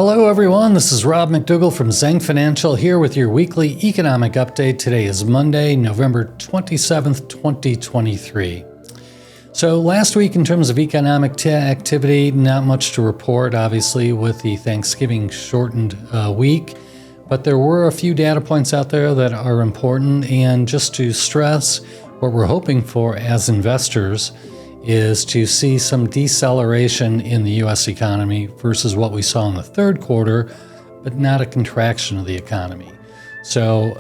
Hello everyone, this is Rob McDougall from Zhang Financial here with your weekly economic update. Today is Monday, November 27th, 2023. So last week in terms of economic activity, not much to report obviously with the Thanksgiving shortened week, but there were a few data points out there that are important, and just to stress what we're hoping for as investors is to see some deceleration in the U.S. economy versus what we saw in the third quarter, but not a contraction of the economy. So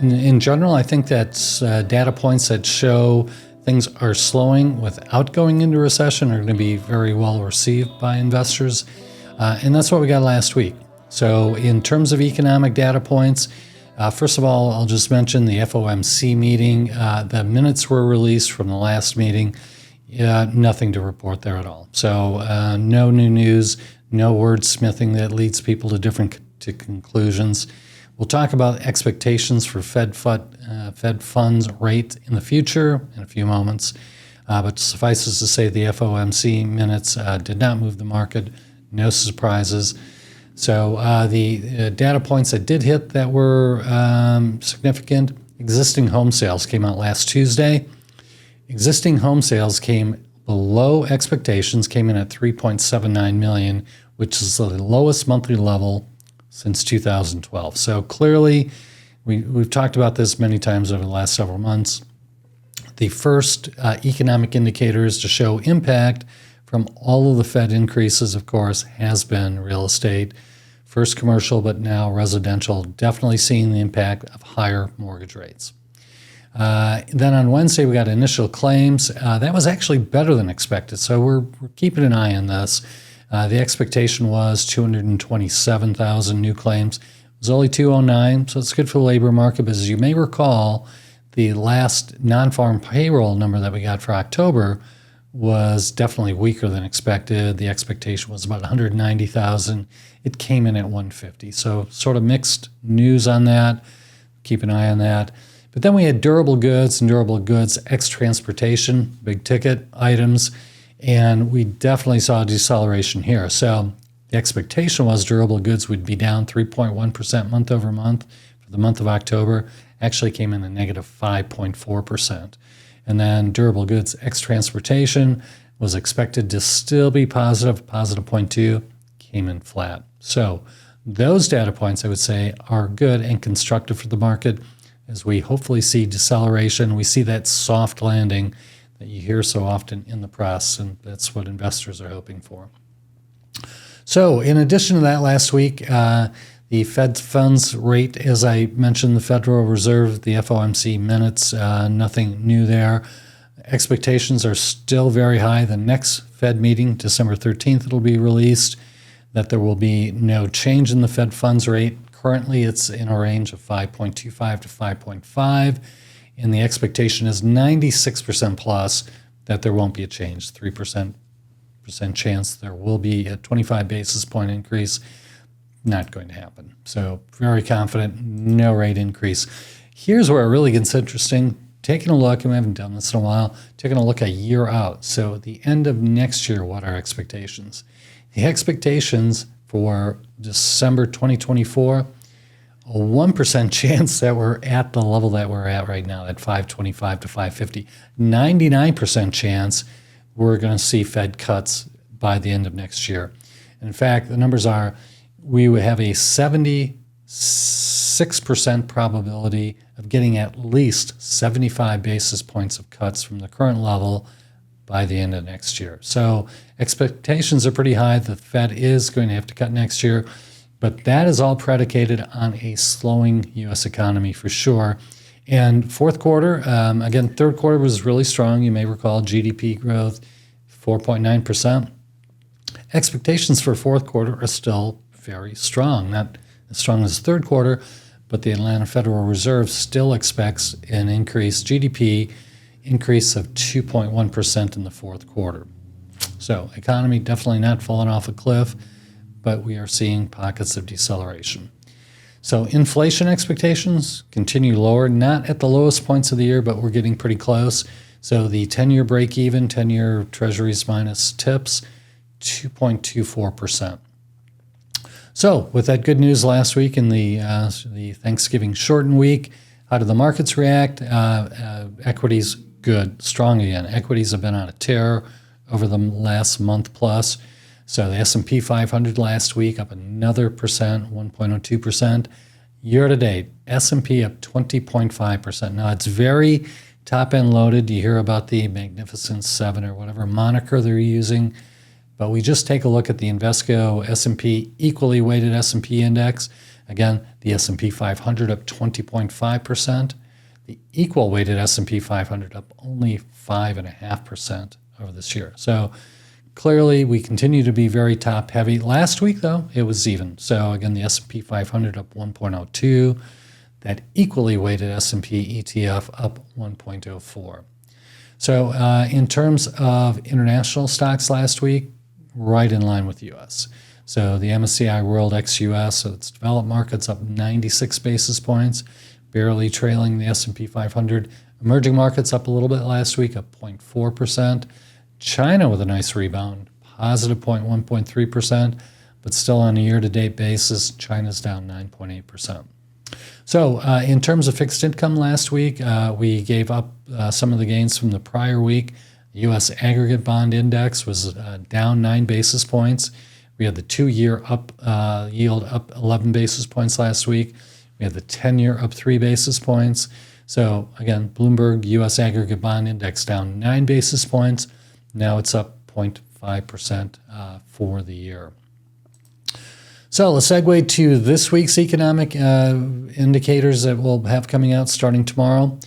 in general, I think that's data points that show things are slowing without going into recession are going to be very well received by investors. And that's what we got last week. So in terms of economic data points, first of all, I'll just mention the FOMC meeting. The minutes were released from the last meeting. Nothing to report there at all. So no new news, no wordsmithing that leads people to different conclusions. We'll talk about expectations for Fed funds rate in the future in a few moments. But suffices to say the FOMC minutes did not move the market. No surprises. So the data points that did hit that were significant, existing home sales came out last Tuesday. Existing home sales came below expectations, came in at 3.79 million, which is the lowest monthly level since 2012. So clearly, we've talked about this many times over the last several months. The first economic indicators to show impact from all of the Fed increases, of course, has been real estate. First commercial, but now residential, definitely seeing the impact of higher mortgage rates. Then on Wednesday, we got initial claims. That was actually better than expected, so we're keeping an eye on this. The expectation was 227,000 new claims. It was only 209, so it's good for the labor market. But as you may recall, the last non-farm payroll number that we got for October was definitely weaker than expected. The expectation was about 190,000. It came in at 150, so sort of mixed news on that. Keep an eye on that. But then we had durable goods and durable goods ex-transportation, big ticket items, and we definitely saw a deceleration here. So the expectation was durable goods would be down 3.1% month over month for the month of October. Actually came in a negative 5.4%. And then durable goods ex-transportation was expected to still be positive 0.2, came in flat. So those data points, I would say, are good and constructive for the market. As we hopefully see deceleration, we see that soft landing that you hear so often in the press, and that's what investors are hoping for. So in addition to that, last week, the Fed funds rate, as I mentioned, the Federal Reserve, the FOMC minutes, nothing new there. Expectations are still very high. The next Fed meeting, December 13th, it'll be released, that there will be no change in the Fed funds rate. Currently, it's in a range of 5.25 to 5.5, and the expectation is 96% plus that there won't be a change. 3% chance there will be a 25 basis point increase. Not going to happen. So very confident, no rate increase. Here's where it really gets interesting. Taking a look, and we haven't done this in a while, taking a look a year out. So at the end of next year, what are expectations? The expectations for December 2024, a 1% chance that we're at the level that we're at right now, at 525 to 550. 99% chance we're going to see Fed cuts by the end of next year. And in fact, the numbers are we would have a 76% probability of getting at least 75 basis points of cuts from the current level by the end of next year. So expectations are pretty high. The Fed is going to have to cut next year, but that is all predicated on a slowing U.S. economy for sure. And fourth quarter, again, third quarter was really strong. You may recall GDP growth, 4.9%. Expectations for fourth quarter are still very strong, not as strong as third quarter, but the Atlanta Federal Reserve still expects an increased GDP increase of 2.1% in the fourth quarter. So economy definitely not falling off a cliff, but we are seeing pockets of deceleration. So inflation expectations continue lower, not at the lowest points of the year, but we're getting pretty close. So the 10-year break even, 10-year treasuries minus tips, 2.24%. So with that good news last week in the Thanksgiving shortened week, how did the markets react? Equities, good, strong again. Equities have been on a tear over the last month plus. So the S&P 500 last week up another 1.02%. Year to date, S&P up 20.5%. Now it's very top-end loaded. You hear about the Magnificent Seven or whatever moniker they're using. But we just take a look at the Invesco S&P equally weighted S&P index. Again, the S&P 500 up 20.5%. The equal weighted S&P 500 up only 5.5% over this year. So clearly, we continue to be very top heavy. Last week, though, it was even. So again, the S&P 500 up 1.02. That equally weighted S&P ETF up 1.04. So in terms of international stocks last week, right in line with U.S. So the MSCI World ex-U.S., so it's developed markets up 96 basis points, barely trailing the S&P 500. Emerging markets up a little bit last week, up 0.4%. China with a nice rebound, positive 0.1%, but still on a year-to-date basis, China's down 9.8%. So in terms of fixed income last week, we gave up some of the gains from the prior week. The U.S. aggregate bond index was down 9 basis points. We had the 2-year yield up 11 basis points last week. We had the 10-year up 3 basis points. So again, Bloomberg U.S. aggregate bond index down 9 basis points. Now it's up 0.5% for the year. So let's segue to this week's economic indicators that we'll have coming out starting tomorrow.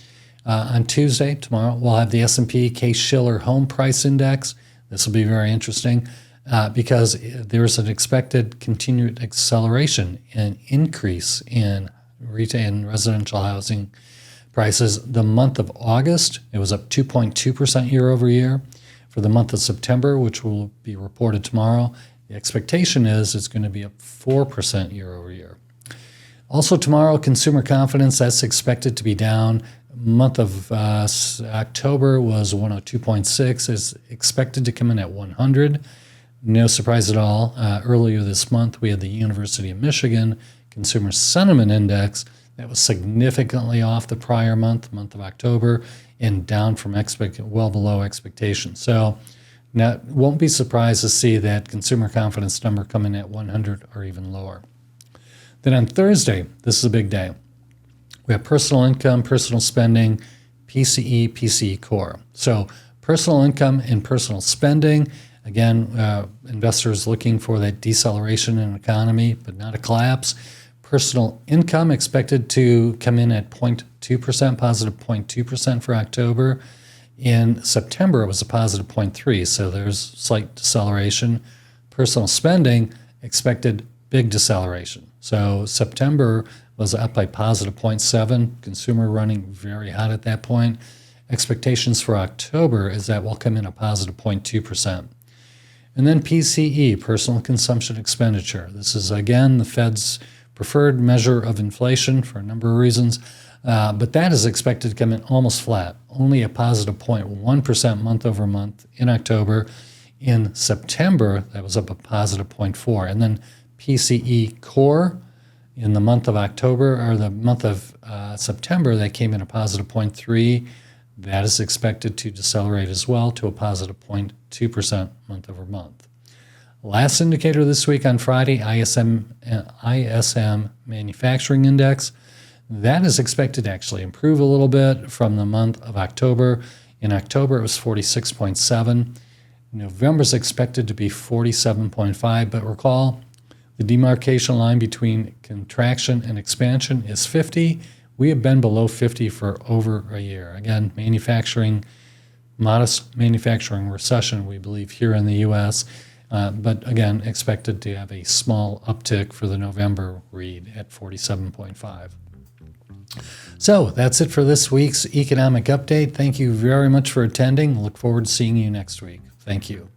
On Tuesday, tomorrow, we'll have the S&P Case-Shiller Home Price Index. This will be very interesting because there's an expected continued acceleration and increase in retail and residential housing prices. The month of August, it was up 2.2% year over year. For the month of September, which will be reported tomorrow, the expectation is it's going to be up 4% year over year. Also tomorrow, consumer confidence, that's expected to be down. Month of October was 102.6, is expected to come in at 100. No surprise at all. Earlier this month, we had the University of Michigan Consumer Sentiment Index that was significantly off the prior month of October, and down from well below expectations. So now won't be surprised to see that consumer confidence number coming at 100 or even lower. Then on Thursday, this is a big day. We have personal income, personal spending, PCE, PCE core. So personal income and personal spending, again, investors looking for that deceleration in the economy, but not a collapse. Personal income expected to come in at 0.2%, positive 0.2% for October. In September, it was a positive 0.3%, so there's slight deceleration. Personal spending expected big deceleration. So September was up by positive 0.7%, consumer running very hot at that point. Expectations for October is that will come in a positive 0.2%. And then PCE, personal consumption expenditure. This is, again, the Fed's preferred measure of inflation for a number of reasons, but that is expected to come in almost flat, only a positive 0.1% month over month in October. In September, that was up a positive 0.4%. And then PCE core in the month of October, or the month of September, that came in a positive 0.3%. That is expected to decelerate as well to a positive 0.2% month over month. Last indicator this week on Friday, ISM Manufacturing Index. That is expected to actually improve a little bit from the month of October. In October, it was 46.7. November is expected to be 47.5, but recall the demarcation line between contraction and expansion is 50. We have been below 50 for over a year. Again, modest manufacturing recession, we believe, here in the U.S., but again, expected to have a small uptick for the November read at 47.5. So that's it for this week's economic update. Thank you very much for attending. Look forward to seeing you next week. Thank you.